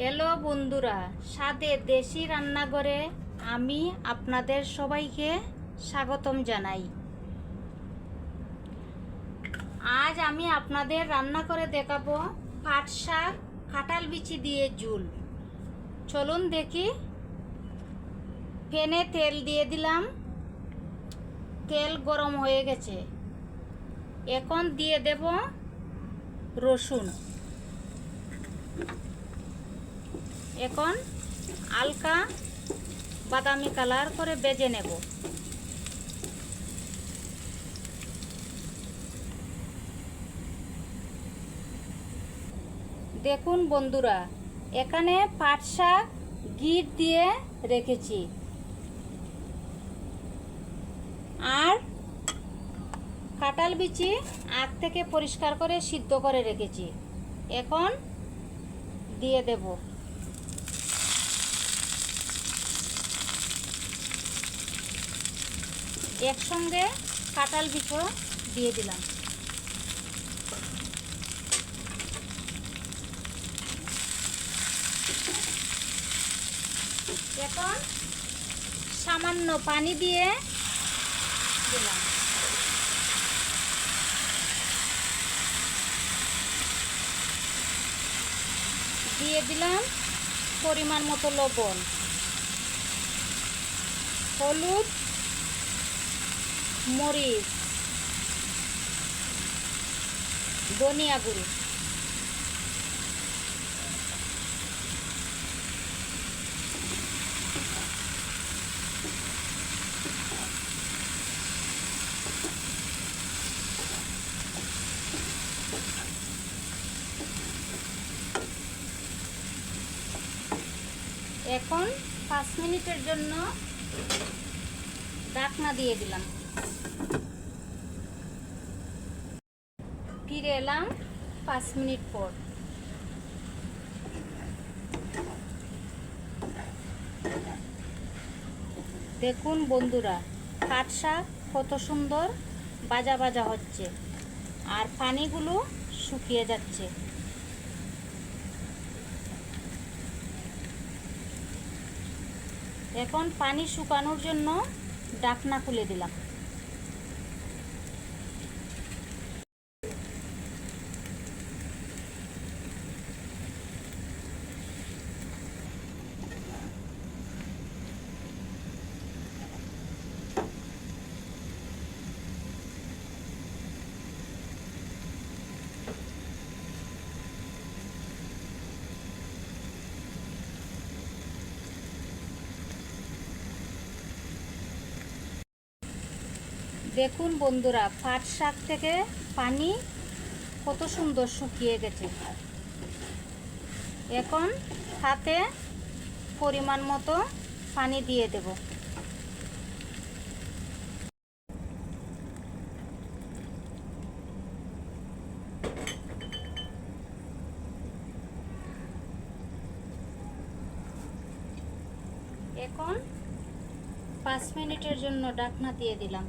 Hello বন্ধুরা, স্বাদে দেশি রান্নাঘরে আমি আপনাদের সবাইকে স্বাগতম জানাই। আজ আমি আপনাদের রান্না করে দেখাবো পাট শাক কাঁঠাল বিচি দিয়ে ঝুল। চলুন দেখি। প্যানে তেল দিয়ে দিলাম, তেল গরম হয়ে গেছে। এখন দিয়ে দেব রসুন। এখন হালকা বাদামি কালার করে ভেজে নেব। দেখুন বন্ধুরা, এখানে পাট শাক গিট দিয়ে রেখেছি আর কাঁঠাল বিচি আগ থেকে পরিষ্কার করে সিদ্ধ করে রেখেছি। এখন দিয়ে দেব। একসঙ্গে কাঁঠাল বিচি দিয়ে দিলাম। এখন সামান্য পানি দিয়ে দিলাম। দিয়ে দিলাম পরিমাণ মতো লবণ, হলুদ, মরিচ, ধনিয়া গুঁড়ো। এখন 5 মিনিটের জন্য ঢাকনা দিয়ে দিলাম। ফিরে এলাম 5 মিনিট পর। দেখুন বন্ধুরা, পাট শাক কত সুন্দর ভাজা ভাজা হচ্ছে আর পানিগুলো শুকিয়ে যাচ্ছে। এখন পানি শুকানোর জন্য ঢাকনা খুলে দিলাম। দেখুন বন্ধুরা, পাট শাক থেকে পানি কত সুন্দর শুকিয়ে গেছে। এখন হাতে পরিমাণ মতো পানি দিয়ে দেব। এখন 5 মিনিটের জন্য ঢাকনা দিয়ে দিলাম।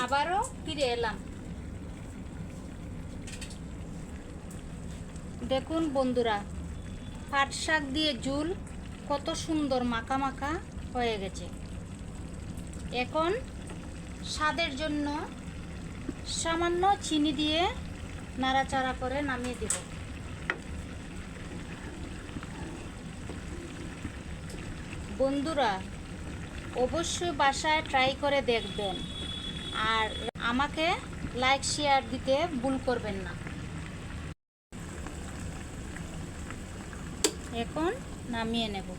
আবারও ফিরে এলাম। দেখুন বন্ধুরা, পাট শাক দিয়ে ঝুল কত সুন্দর মাখা মাখা হয়ে গেছে। এখন স্বাদের জন্য সামান্য চিনি দিয়ে নাড়াচাড়া করে নামিয়ে দেব। বন্ধুরা, অবশ্যই বাসায় ট্রাই করে দেখবেন আর আমাকে লাইক শেয়ার দিতে ভুল করবেন না। এখন নামিয়ে নেব।